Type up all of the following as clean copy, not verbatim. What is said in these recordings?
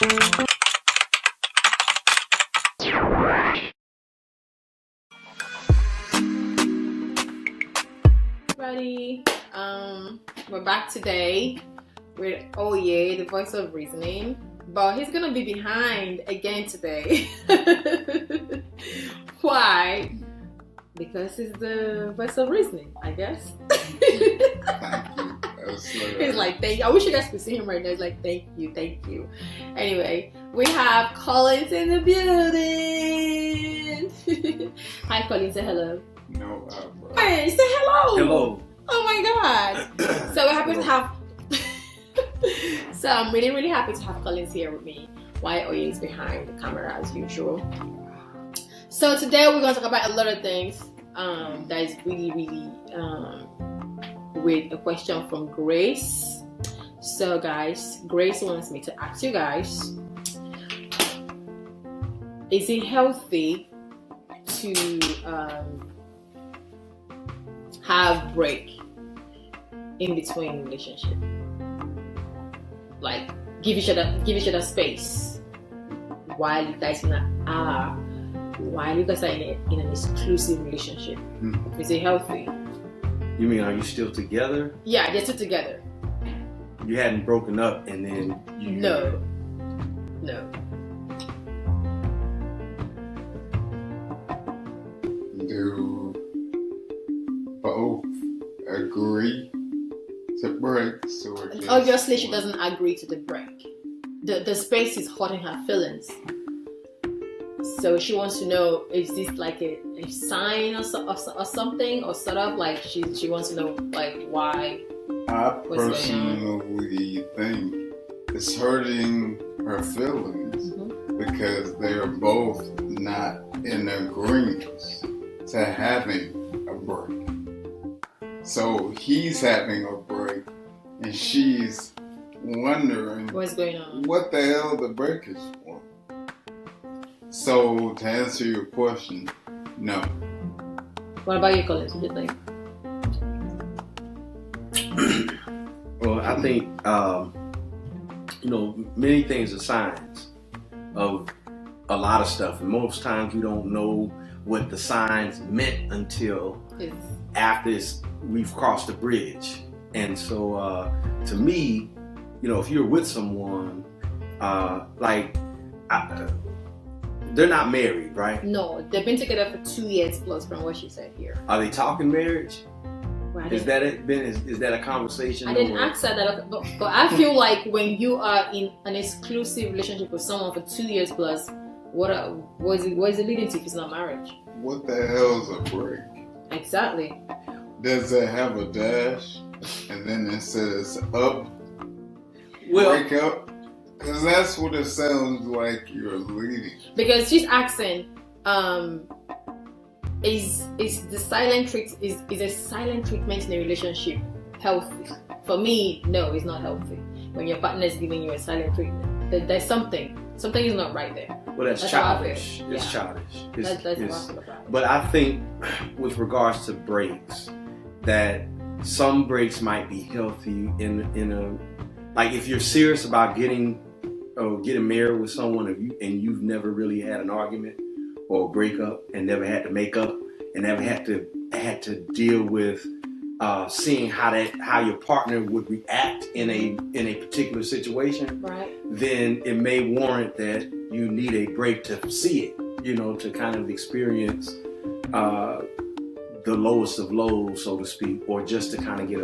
Everybody, we're back today with Oye, the voice of reasoning, but he's gonna be behind again today. Why? Because he's the voice of reasoning, I guess. He's like, thank you. I wish you guys could see him right now. He's like, thank you. Anyway, we have Collins in the building. Hi, Collins. Say hello. No, bro. Hey, say hello. Hello. Oh my God. So we're happy to have. So I'm really happy to have Collins here with me while Oye is behind the camera as usual. So today we're going to talk about a lot of things that is really with a question from Grace. So guys, Grace wants me to ask you guys, is it healthy to have break in between relationship? Like give each other space while you guys are in an exclusive relationship. Is it healthy? You mean, are you still together? Yeah, they're still together. You hadn't broken up and then you... No. Do both agree to break? So obviously she doesn't agree to the break. The space is hurting her feelings. So she wants to know, is this like a sign or something, or sort of like she wants to know like why? I personally think it's hurting her feelings because they're both not in agreement to having a break. So he's having a break and she's wondering what's going on, what the hell the break is for. So to answer your question, no. What about you, Collins? What do you think? Well, I think many things are signs of a lot of stuff, and most times we don't know what the signs meant until after we've crossed the bridge. And so to me, if you're with someone they're not married, right? No, they've been together for 2 years plus from what she said here. Are they talking marriage? Well, Is that a conversation? I didn't ask her that, but I feel like when you are in an exclusive relationship with someone for 2 years plus, what is it leading to if it's not marriage? What the hell is a break? Exactly. Does it have a dash and then it says up? Well, break up? Because that's what it sounds like you're leading. Because she's asking, is a silent treatment in a relationship healthy? For me, no, it's not healthy. When your partner is giving you a silent treatment, there's something is not right there. Well, that's childish. It's childish. That's what I feel about it. But I think, with regards to breaks, that some breaks might be healthy in a, like if you're serious about getting married with someone and you've never really had an argument or a breakup and never had to make up and never had to deal with seeing how your partner would react in a particular situation, right? Then it may warrant that you need a break to see it, to kind of experience the lowest of lows, so to speak, or just to kind of get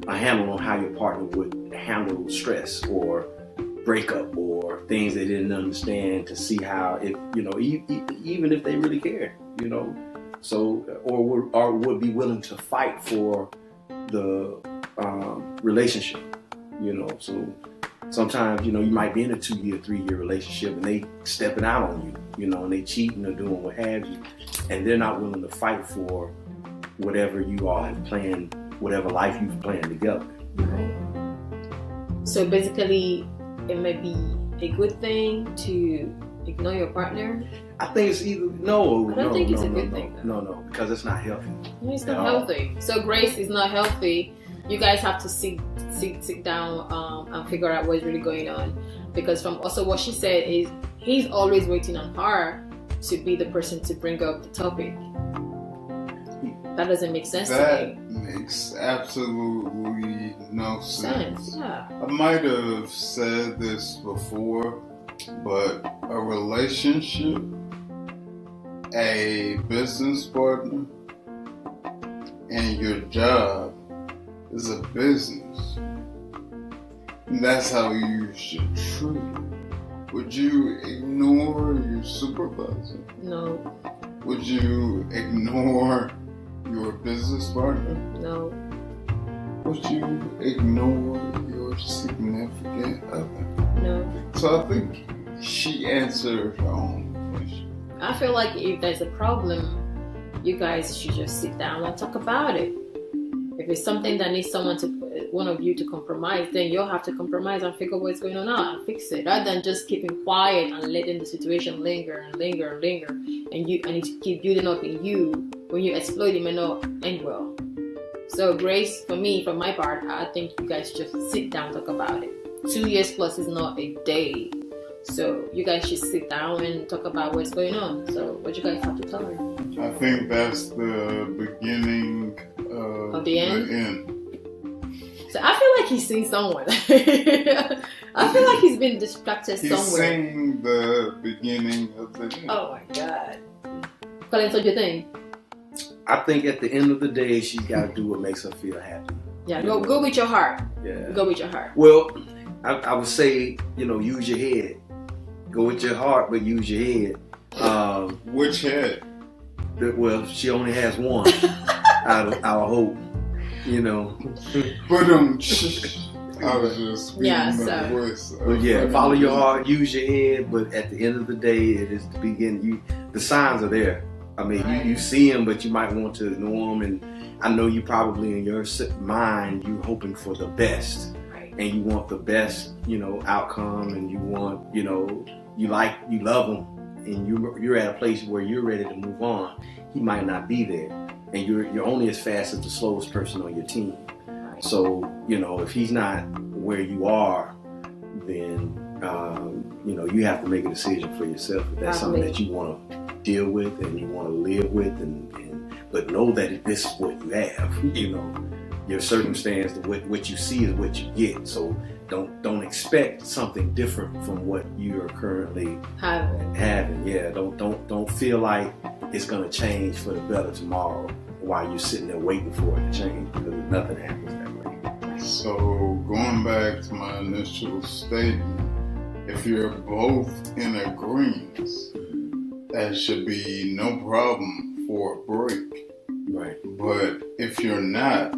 a handle on how your partner would handle stress or breakup or things they didn't understand, to see how it, even if they really care, so or would be willing to fight for the relationship, So sometimes, you might be in a 2-year, 3-year relationship and they stepping out on you, and they cheating or doing what have you, and they're not willing to fight for whatever you all have planned, whatever life you've planned together. Right. So basically, it may be a good thing to ignore your partner. I think it's either no. I don't think it's a good thing. No, because it's not healthy. No, it's not healthy. So Grace is not healthy. You guys have to sit sit down and figure out what's really going on. Because from also what she said is he's always waiting on her to be the person to bring up the topic. That doesn't make sense to That me. makes absolutely no sense. Yeah. I might have said this before, but a relationship, a business partner, and your job is a business. And that's how you should treat it. Would you ignore your supervisor? No. Would you ignore your business partner? No. Would you ignore your significant other? No. So I think she answered her own question. I feel like if there's a problem, you guys should just sit down and talk about it. If it's something that needs one of you to compromise, then you'll have to compromise and figure what's going on out and fix it, rather than just keeping quiet and letting the situation linger and linger and linger, and it keep building up in you. When you explode, it may not end well. So Grace, for me, from my part, I think you guys just sit down, talk about it. 2 years plus is not a day. So you guys should sit down and talk about what's going on. So what you guys have to tell her? I think that's the beginning of the end? end. So I feel like he's seen someone. I feel like he's been distracted He's somewhere. saying the beginning of the end. Oh my God. Colin, what do you think? I think at the end of the day, she's got to do what makes her feel happy. Yeah, go with your heart. Yeah. Go with your heart. Well, I would say, use your head. Go with your heart, but use your head. Which head? Well, she only has one out of our hope, But I was just speaking Yeah, the so- voice. But yeah, follow your heart, use your head, but at the end of the day, it is the beginning. The signs are there. I mean, Right. you see them, but you might want to ignore them. And I know you probably in your mind, you're hoping for the best. Right. And you want the best, outcome, and you want, you love him, and you're at a place where you're ready to move on. He might not be there, and you're only as fast as the slowest person on your team. Right. So if he's not where you are, then you have to make a decision for yourself. If that's something that you want to deal with and you want to live with, but know that this is what you have. Your circumstance, what you see is what you get. So don't expect something different from what you are currently having. Yeah, don't feel like it's gonna change for the better tomorrow while you're sitting there waiting for it to change, because nothing happens that way. So going back to my initial statement, if you're both in agreement, that should be no problem for a break. Right. But if you're not,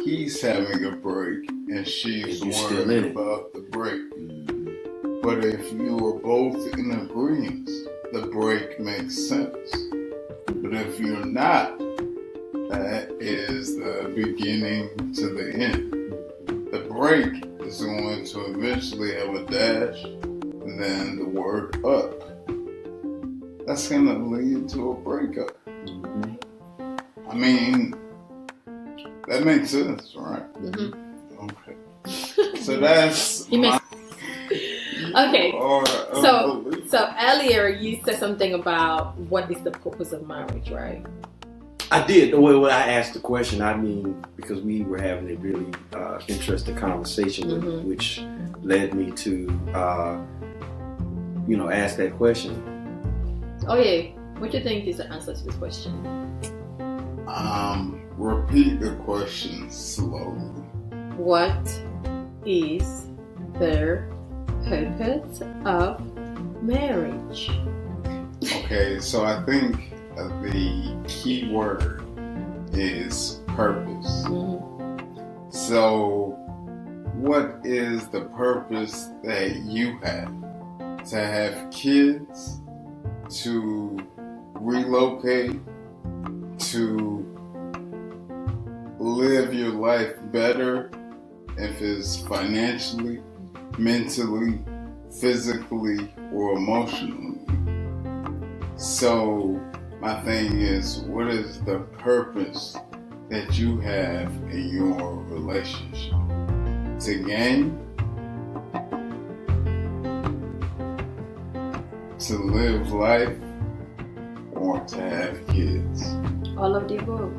he's having a break and she's And you still in worried it. about the break. But if you are both in agreement, the break makes sense. But if you're not, that is the beginning to the end. The break is going to eventually have a dash and then the word up. That's going to lead to a breakup. I mean, that makes sense, right? Mm-hmm. Okay. So that's He makes- Okay. So So earlier you said something about what is the purpose of marriage, right? I did. Well, when I asked the question, I mean, because we were having a really interesting conversation, Mhm. which led me to, ask that question. Oh yeah. What do you think is the answer to this question? repeat the question slowly. What is the purpose of marriage? Okay, so I think the key word is purpose. Mhm. So, what is the purpose that you have? To have kids? To relocate? To live your life better, if it's financially, mentally, physically, or emotionally? So, my thing is, what is the purpose that you have in your relationship? to gain, to live life, or to have kids. All of the above.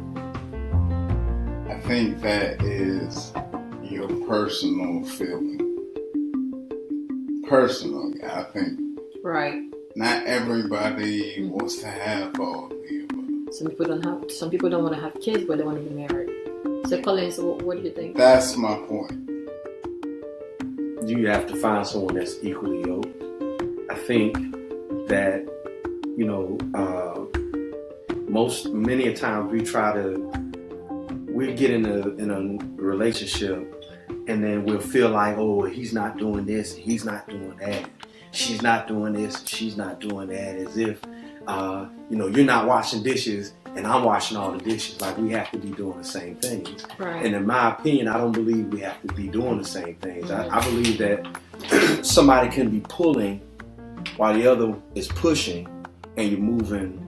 I think that is your personal feeling. Personally, I think Right. not everybody wants to have all of the above. Some people don't want to have kids, but they want to be married. So Collins, what do you think? That's my point. You have to find someone that's equally yoked. I think that, you know, many a times we get in a relationship, and then we'll feel like, oh, he's not doing this, he's not doing that, she's not doing this, she's not doing that, as if, you know, you're not washing dishes and I'm washing all the dishes. Like, we have to be doing the same things. Right. And in my opinion, I don't believe we have to be doing the same things. I believe that somebody can be pulling while the other is pushing, and you're moving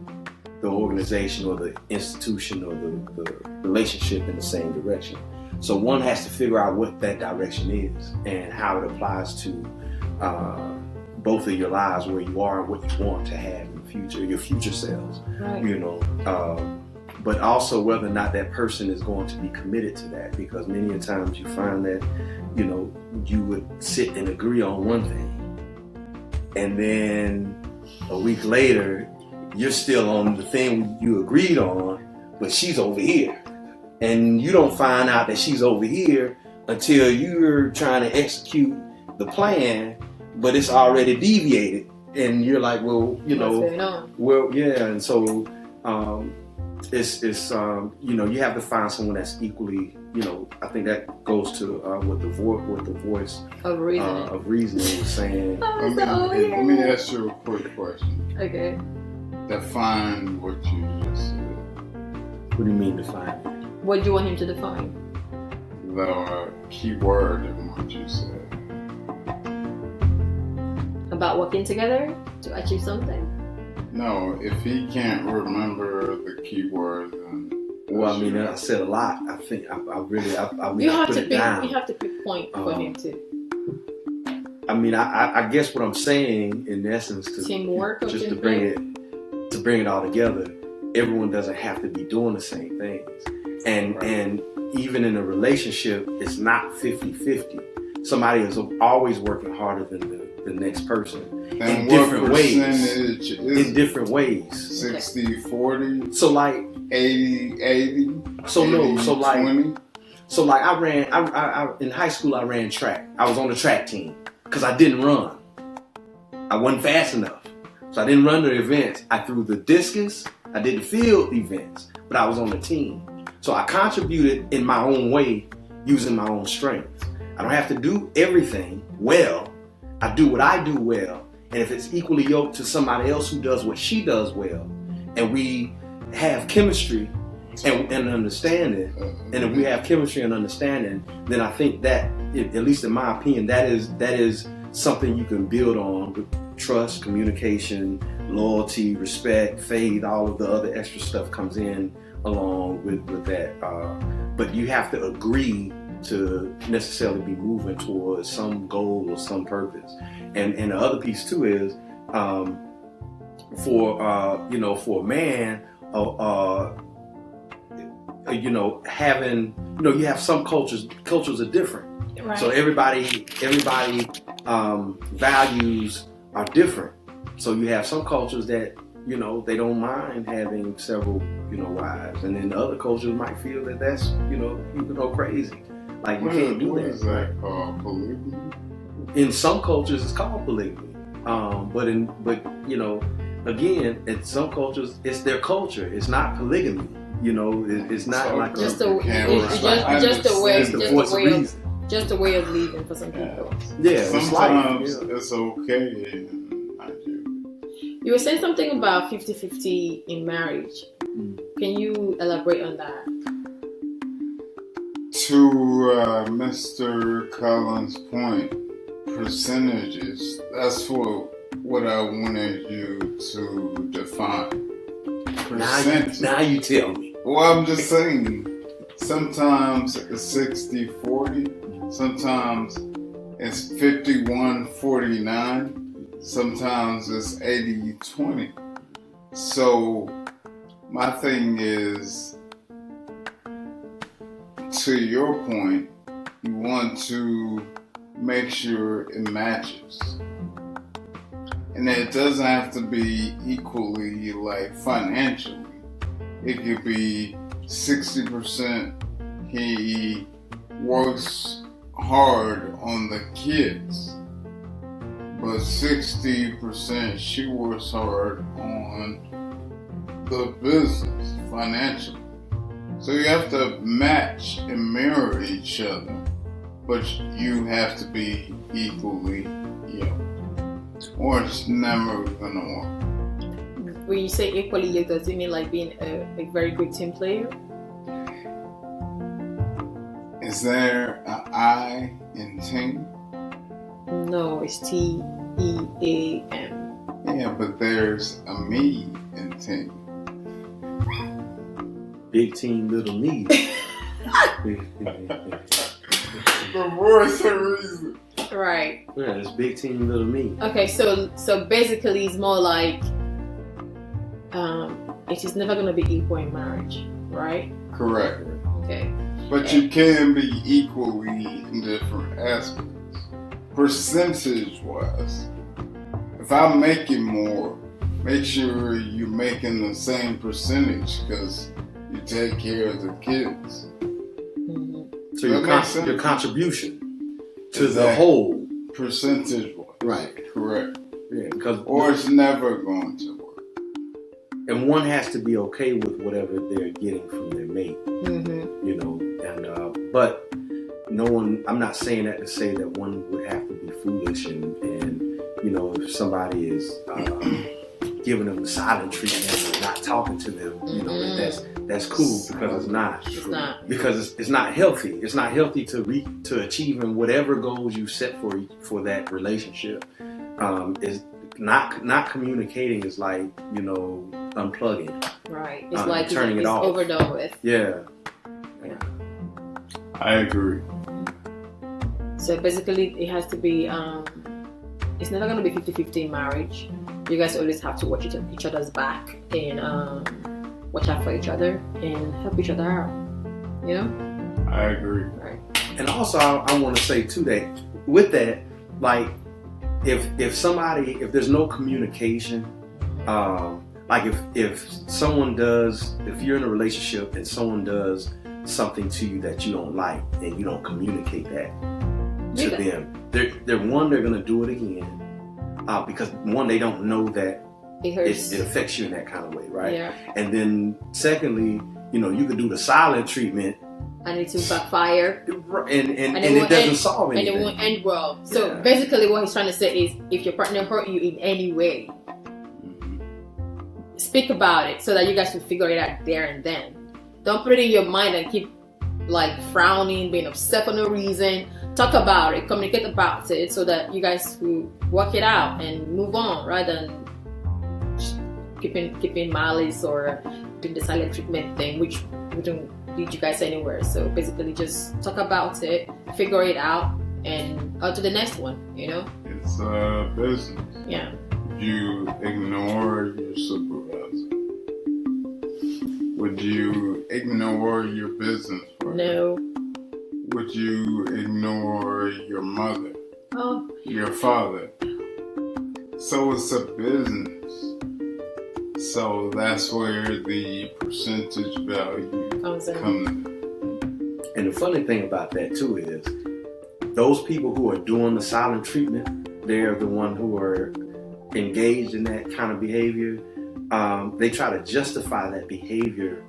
the organization or the institution or the relationship in the same direction. So one has to figure out what that direction is and how it applies to both of your lives, where you are and what you want to have in the future, your future selves. Right. You know, but also whether or not that person is going to be committed to that, because many a times you find that, you know, you would sit and agree on one thing, and then a week later you're still on the thing you agreed on, but she's over here, and you don't find out that she's over here until you're trying to execute the plan, but it's already deviated, and you're like, well, you know, well, yeah. And so it's you know, you have to find someone that's equally, you know, I think that goes to what the voice Of reasoning was saying. Let me ask you a quick question. Okay. Define what you just said. What do you mean define it? What do you want him to define? The key word in what you said. About working together to achieve something. No, if he can't remember the key word, then Well, I mean, I said a lot. I think I really You have put to it pick. down. You have to pick point for him to I mean, I guess what I'm saying in essence to teamwork. just to bring it all together. Everyone doesn't have to be doing the same things, and even in a relationship, it's not 50-50. Somebody is always working harder than the next person in different ways. In different ways. 60-40. So like 80-80. So no. So 20. like I ran. I in high school I ran track. I was on the track team because I didn't run. I wasn't fast enough, so I didn't run the events. I threw the discus. I did the field events, but I was on the team. So I contributed in my own way, using my own strengths. I don't have to do everything well. I do what I do well. And if it's equally yoked to somebody else who does what she does well, and we have chemistry and understanding, and if we have chemistry and understanding, then I think that, at least in my opinion, that is something you can build on with trust, communication, loyalty, respect, faith. All of the other extra stuff comes in along with that. But you have to agree to necessarily be moving towards some goal or some purpose. And the other piece too is for a man, you have some cultures are different. Right. So everybody values are different. So you have some cultures that, you know, they don't mind having several, you know, wives, and then the other cultures might feel that that's, you can go crazy. Like, you can't do that. What is that called? Polygamy? In some cultures, it's called polygamy. But again, in some cultures, it's their culture. It's not polygamy. You know, it's not So like just a the way of living for some people. Yeah, it's sometimes like, it's okay in Nigeria. You were saying something about 50-50 in marriage. Can you elaborate on that? To Mr. Collins' point, percentages, that's what I wanted you to define. Percentage. Now you tell me. Well, I'm just saying, sometimes it's 60-40, Sometimes it's 51-49. Sometimes it's 80-20. So my thing is, to your point, you want to make sure it matches. And it doesn't have to be equally, like, financially. It could be 60% he works hard on the kids, but 60% she works hard on the business financially. So you have to match and mirror each other, but you have to be equally yoked, or it's never gonna work. When you say equally yoked, does it mean like being a very good team player? Is there an I in team? No, it's TEAM. Yeah, but there's a me in team. Big team, little me. The voice of reason. Right. Yeah, it's big team, little me. Okay, so basically it's more like it is never gonna be equal in marriage, right? Correct. Okay. But you can be equally in different aspects. Percentage-wise, if I'm making more, make sure you're making the same percentage because you take care of the kids. Mm-hmm. So your contribution to the Exactly. whole. Percentage-wise. Right. Correct. Yeah, because Or it's never going to work. and one has to be okay with whatever they're getting from their mate, Mm-hmm. you know. And but no one. I'm not saying that to say that one would have to be foolish and you know, if somebody is giving them the silent treatment and not talking to them, you know, that's cool because it's not. It's not. Because it's not healthy. It's not healthy to achieving whatever goals you set for that relationship. Is not communicating is like, you know, unplugging. Right. It's like turning it off. overdone with. Yeah. I agree. So basically it has to be it's never gonna be 50-50 in marriage. You guys always have to watch each other's back and watch out for each other and help each other out. You know? I agree. Right. And also I want to say too that with that, like if there's no communication, like if you're in a relationship and someone does something to you that you don't like and you don't communicate that to them, they're gonna do it again because one, they don't know that It hurts. it affects you in that kind of way, right? Yeah. And then secondly, you know, you could do the silent treatment And it will backfire. and it doesn't solve And anything. it won't end well. So Yeah. basically what he's trying to say is if your partner hurt you in any way, speak about it so that you guys will figure it out there and then. Don't put it in your mind and keep like frowning, being upset for no reason. Talk about it, communicate about it so that you guys will work it out and move on rather than just keeping malice or doing the silent treatment thing, which wouldn't lead you guys anywhere. So basically just talk about it, figure it out, and on to the next one, you know? It's a business. Yeah. You ignore your supervisor. Would you ignore your business partner? No. Would you ignore your mother, Oh, your father? So it's a business. So that's where the percentage value comes in. comes in. And the funny thing about that too is those people who are doing the silent treatment, they're the one who are engaged in that kind of behavior. They try to justify that behavior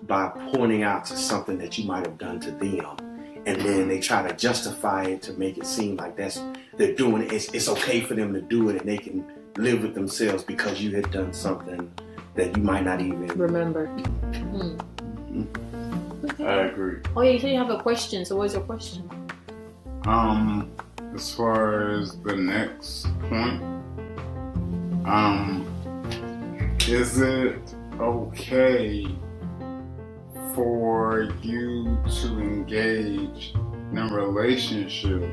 by pointing out to something that you might have done to them. And then they try to justify it to make it seem like they're doing it. It's okay for them to do it and they can live with themselves because you had done something that you might not even Remember. I agree. Oh yeah, you said you have a question. So what's your question? As far as the next point, is it okay for you to engage in a relationship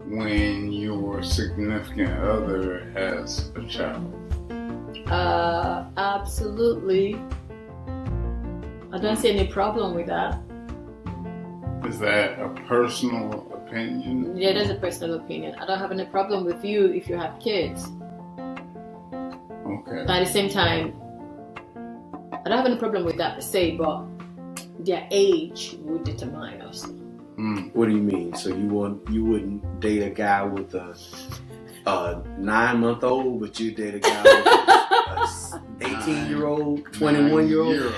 when your significant other has a child? Absolutely. I don't see any problem with that. Is that a personal opinion? Yeah, that's a personal opinion. I don't have any problem with you if you have kids. Okay. But at the same time, I don't have any problem with that per se, but their age would determine also. What do you mean? So you wouldn't date a guy with a 9-month-old, but you date a guy with a 18-year-old, 21-year-old?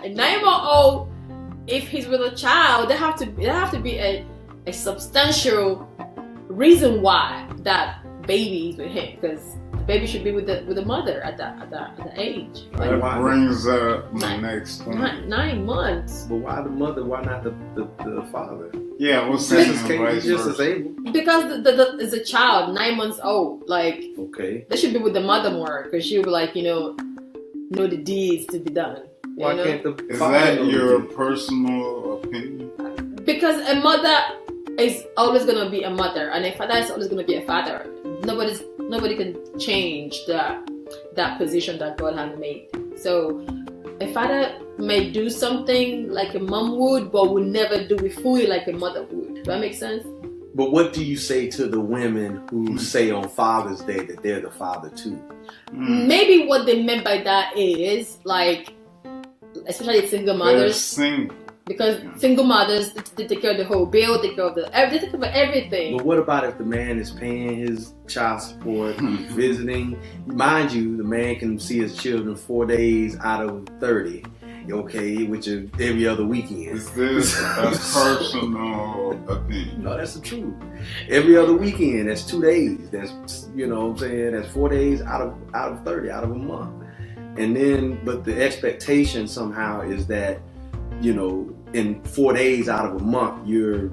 A 9-month-old, if he's with a child, there have to be a substantial reason why that baby is with him, because the baby should be with the mother at the age. That brings up my next point. 9 months. But why the mother? Why not the father? Yeah, we'll say Just vice as versa. able. Because it's a child, 9 months old. Like, Okay. they should be with the mother more, because she'll be like, know the deeds to be done. You Why know? can't the Is father that know the your deed? personal opinion? Because a mother is always gonna be a mother, and a father is always gonna be a father. Nobody can change that position that God has made. So a father may do something like a mom would, but will never do it fully like a mother would. Does that make sense? But what do you say to the women who say on Father's Day that they're the father too? Maybe what they meant by that is like, especially single They're mothers. single. Because single mothers, they take care of the whole bill, they take care of they take care of everything. But what about if the man is paying his child support, he's visiting? Mind you, the man can see his children 4 days out of 30, okay, which is every other weekend. Is this a personal opinion? No, that's the truth. Every other weekend, that's 2 days. That's, you know what I'm saying, that's 4 days out of 30, out of a month. And then, but the expectation somehow is that, in 4 days out of a month, you're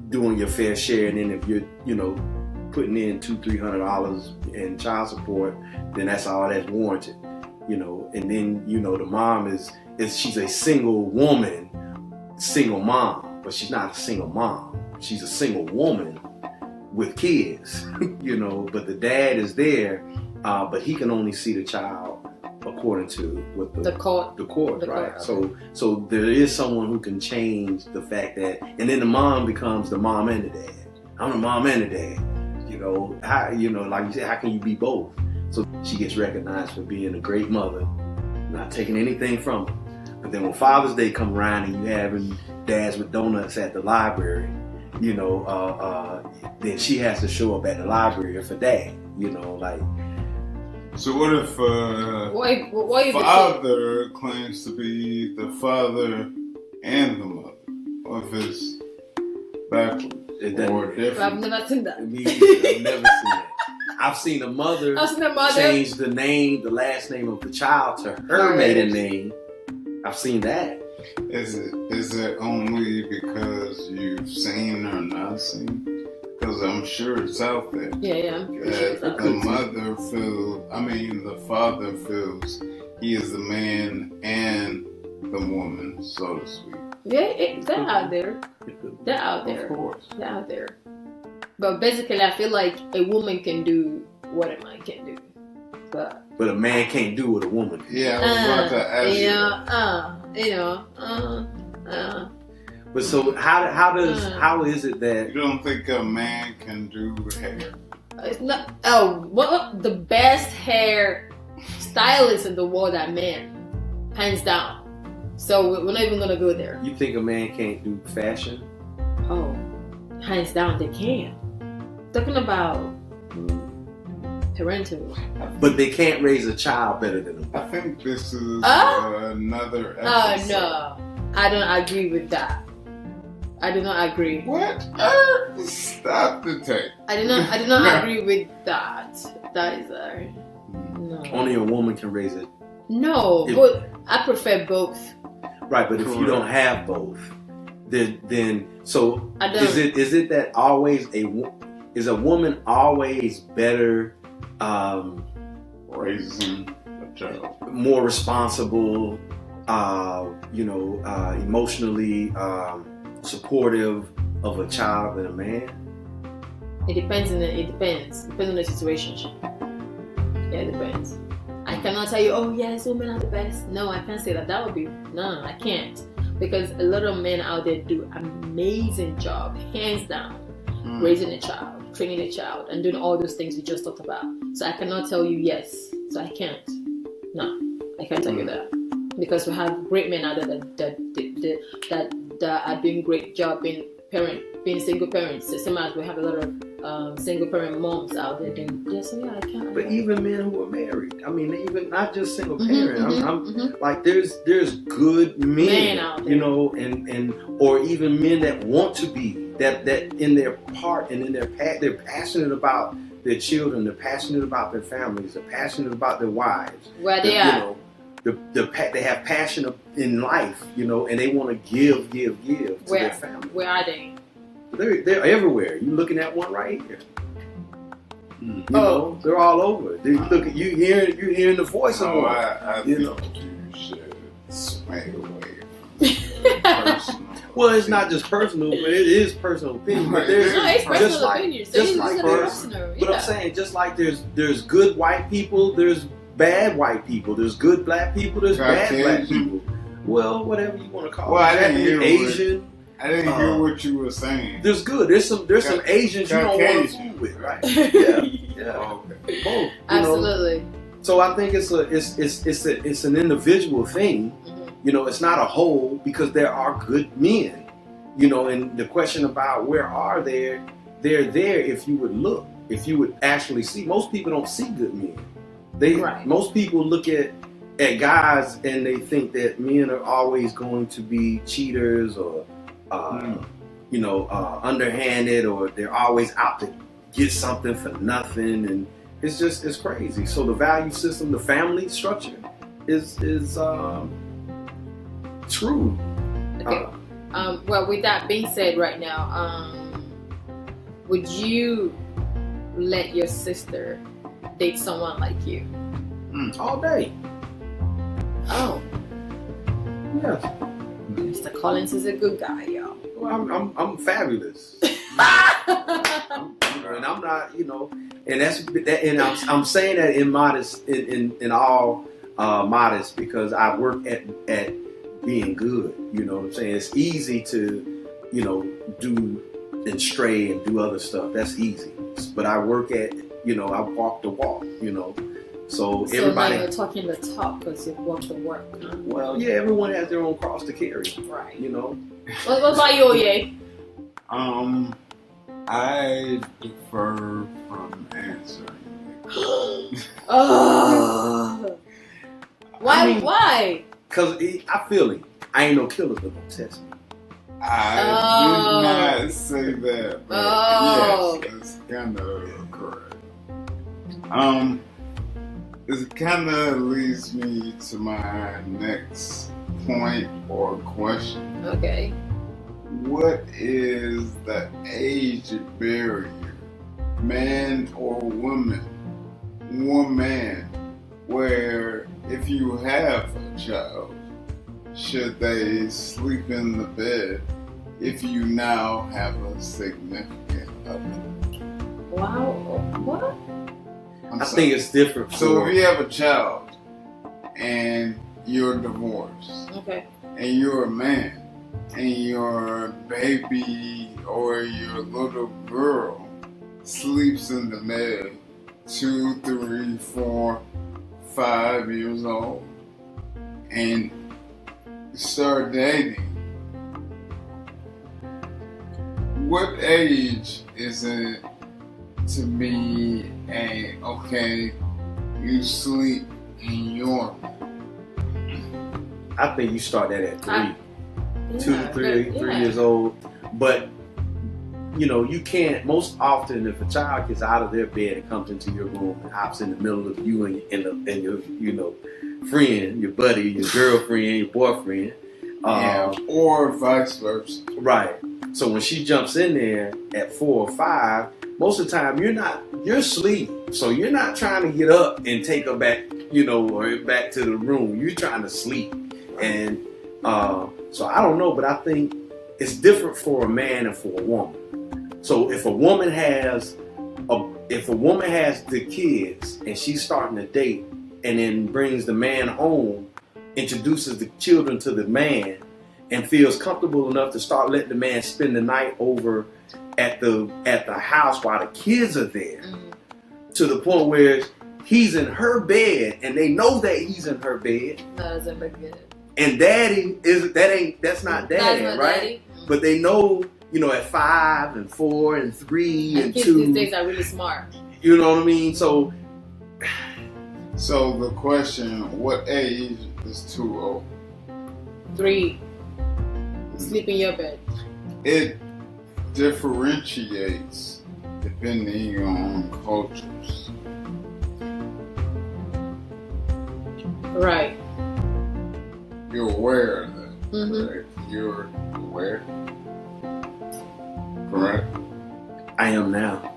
doing your fair share. And then if you're, putting in $200-300 in child support, then that's all that's warranted, And then, the mom she's a single woman, single mom, but she's not a single mom. She's a single woman with kids, but the dad is there, but he can only see the child according to what the court, right? Court. So there is someone who can change the fact that, and then the mom becomes the mom and the dad. I'm the mom and the dad. How, like you said, how can you be both? So she gets recognized for being a great mother, not taking anything from her. But then when Father's Day come around and you having dads with donuts at the library, then she has to show up at the library for dad. So what if Why father claims to be the father and the mother? What if it's backwards or I've different? never seen that. I've never seen that. I've seen a mother I've seen a mother. change the last name of the child to her maiden name. I've seen that. Is it only because you've seen or not seen? Because I'm sure it's out there. Yeah. That the father feels he is the man and the woman, so to speak. Yeah, they're out there. They're out there. Of course. They're out there. But basically, I feel like a woman can do what a man can do. But a man can't do what a woman can. Yeah, I was about to ask you that. But so how is it that You don't think a man can do hair? it's not. Oh, what the best hair stylist in the world are men, hands down. So we're not even gonna go there. you think a man can't do fashion? Oh, hands down, they can. Talking about parental. But they can't raise a child better than a woman. I think this is another episode. No, I don't agree with that. I do not agree. What? Stop the tape. I do not agree with that. That is no. Only a woman can raise it. No, but I prefer both. Right, but if you don't have both, then so I don't. is it that always is a woman always better, Raising a child. more responsible, emotionally supportive of a child than a man? It depends on the situation. Yeah, it depends. I cannot tell you, oh yes, women are the best. No, I can't say that. That would be no, I can't, because a lot of men out there do amazing job, hands down, raising a child, training a child, and doing all those things we just talked about. So I cannot tell you yes. So I can't. No, I can't tell you that, because we have great men out there that are doing great job being single parents. The same as we have a lot of single parent moms out there doing. Yeah, so yeah, I can't. But even men who are married, I mean, even not just single parent. Like there's good men out there, and or even men that want to be that in their part and in their they're passionate about their children, they're passionate about their families, they're passionate about their wives. Where they are. They have passion in life, and they want to give to their family. Where are they? They're everywhere. You're looking at one right here. They're all over. You're hearing the voice of one. I think you should sway away from personal. Well, it's not just personal, but it is personal opinion. But it's personal opinion. But I'm saying, just like there's good white people, there's bad white people, there's good black people, there's bad black people. Well, whatever you want to call it. I didn't hear Asian. I didn't hear what you were saying. There's good. There's some Asians you don't want to fool with, right? Yeah. Okay. Both. Absolutely. So I think it's an individual thing. It's not a whole, because there are good men. And the question about where are they're there if you would look, if you would actually see. Most people don't see good men. Most people look at guys and they think that men are always going to be cheaters or underhanded, or they're always out to get something for nothing, and it's crazy. So the value system, the family structure is true. Okay. Well, with that being said, right now, would you let your sister date someone like you? All day. Oh. Yes. Mr. Collins is a good guy, y'all. Well, I'm fabulous. And I'm not, and that's that, and I'm saying that in modest, in all modest, because I work at being good. You know what I'm saying? It's easy to, do and stray and do other stuff. That's easy. But I work at, I walk the walk. So everybody. Now you're talking the talk because you walk the work. Huh? Well, yeah, everyone has their own cross to carry. Right. What about you, Oye? I defer from answering. Why? Because I feel it. I ain't no killer that don't test me. I did not say that. But yes, that's kind of correct. It kind of leads me to my next point or question. Okay. What is the age barrier, man or woman, where if you have a child, should they sleep in the bed if you now have a significant other? Wow. What? I think it's different. So if you have a child and you're divorced, okay, and you're a man, and your baby or your little girl sleeps in the bed 2, 3, 4, 5 years old, and start dating, what age is it to be okay, you sleep in your bed? I think you start that at 3. 2, 3 yeah. years old. But you can't. Most often, if a child gets out of their bed and comes into your room and hops in the middle of you and your friend, your buddy, your girlfriend, your boyfriend, or vice versa. Right. So when she jumps in there at 4 or 5, most of the time you're asleep. So you're not trying to get up and take her back, or back to the room. You're trying to sleep. And so I don't know, but I think it's different for a man and for a woman. So if a woman has the kids and she's starting to date and then brings the man home, introduces the children to the man, and feels comfortable enough to start letting the man spend the night over at the house while the kids are there, to the point where he's in her bed and they know that he's in her bed. That doesn't look good. And that's not daddy, right? Daddy. But they know, at 5 and 4 and 3 and kids 2. these days are really smart. You know what I mean? So the question, what age is too old? 3. Sleep in your bed. It differentiates depending on cultures. Right. You're aware of that. Mhm. Right? You're aware. Correct? I am now.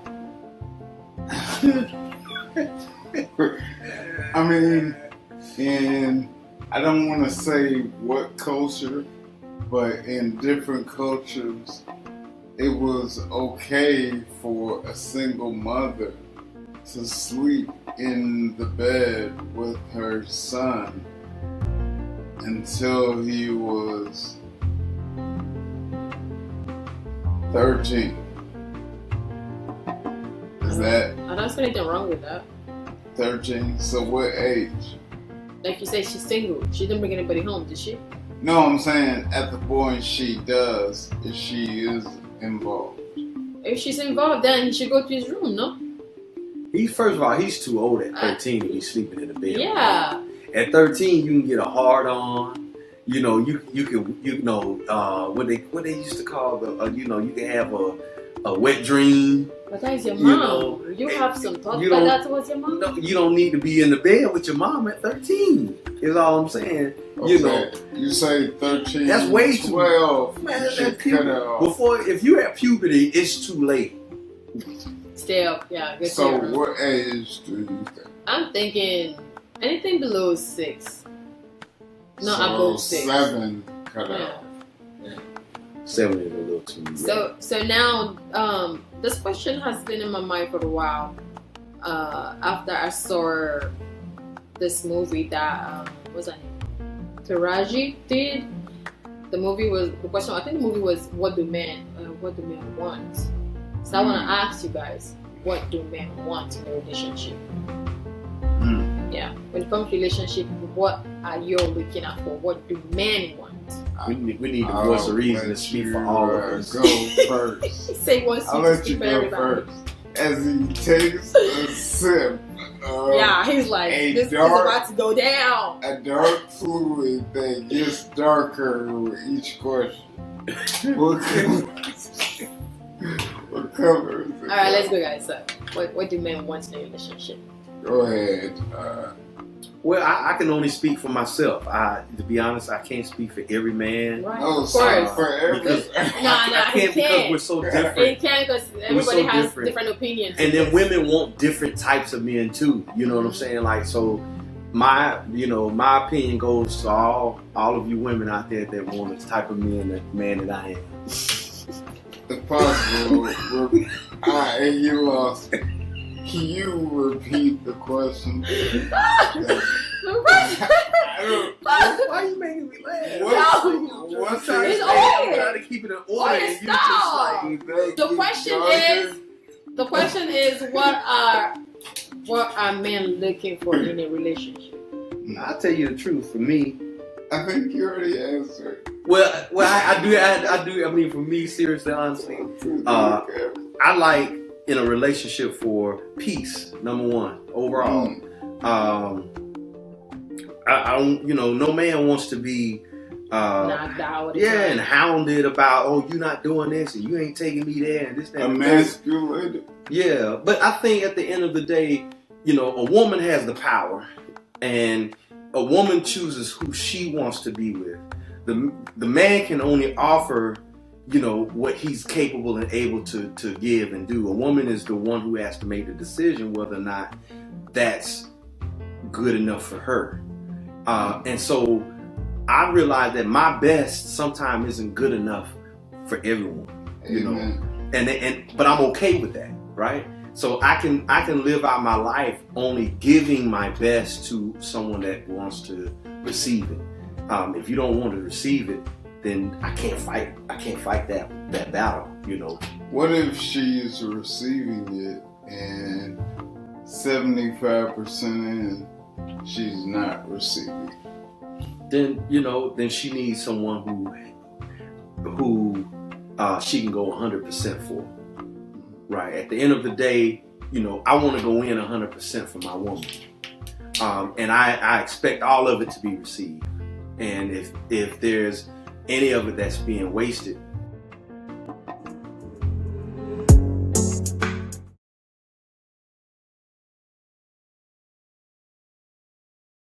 I mean, and I don't want to say what culture, but in different cultures, it was okay for a single mother to sleep in the bed with her son until he was 13. Is that I don't see anything wrong with that. 13? So what age? Like you said, she's single. She didn't bring anybody home, did she? No, I'm saying at the point she does, if she is involved. If she's involved, then he should go to his room, no? First of all, he's too old at 13 to be sleeping in the bed. Yeah. At 13, you can get a hard on. You can what they used to call you can have a wet dream. But that is your You mom. know, You have some thoughts you like don't- that towards your mom? No, you don't need to be in the bed with your mom at 13. Is all I'm saying. Okay. You say 13. That's way too- 12. Man, you that should puberty. cut it off. If you're at puberty, it's too late. Stay up, yeah. Good So to your room. what age do you think? I'm thinking anything below 6. No, so above 6. 7 cut Yeah. off. 7 is a little too late. So now, this question has been in my mind for a while. After I saw this movie that what's that name? Taraji did. The question. I think the movie was what do men want? So I want to ask you guys, what do men want in a relationship? Yeah, when it comes to relationship, what are you looking out for? What do men want? We need the voice of reason to speak for all of us. Go first. Say once I'll you to let you speak for go everybody. first. As he takes a sip of Yeah, he's like, a this is dark- about to go down. a dark fluid that gets darker with each question. What color is it? All right, let's go, guys. So, what do men want in a relationship? Go ahead. Well, I can only speak for myself. To be honest, I can't speak for every man. Right, Oh, of sorry course. for every. Because I I can't because can't. we're so It different. can because everybody so has different. different opinions. And then women want different types of men too. You know what I'm saying? Like, so my opinion goes to all of you women out there that want the type of man that I am. If possible, and you lost. Can you repeat the question? Why are you making me laugh? What's I'm It's trying to keep it in order. Oh, And you stop. just like, The question is, what are men looking for in a relationship? I'll tell you the truth. For me, I think you already answered. well, I do. I mean, for me, seriously, honestly, I like in a relationship for peace. Number one, overall. I don't. No man wants to be. Knocked out. all the Yeah, time. and hounded about, oh, you're not doing this, and you ain't taking me there, and this, that, and that. Emasculated. Yeah, but I think at the end of the day, a woman has the power, and a woman chooses who she wants to be with. The man can only offer, what he's capable and able to give and do. A woman is the one who has to make the decision whether or not that's good enough for her. And so I realize that my best sometimes isn't good enough for everyone, you know, but I'm okay with that, right? So I can live out my life only giving my best to someone that wants to receive it. If you don't want to receive it, then I can't fight that battle, you know. What if she's receiving it and 75% in, she's not receiving? Then, you know, then she needs someone who she can go 100% for. Right. At the end of the day, you know, I want to go in 100% for my woman. And I expect all of it to be received. And if there's any of it that's being wasted,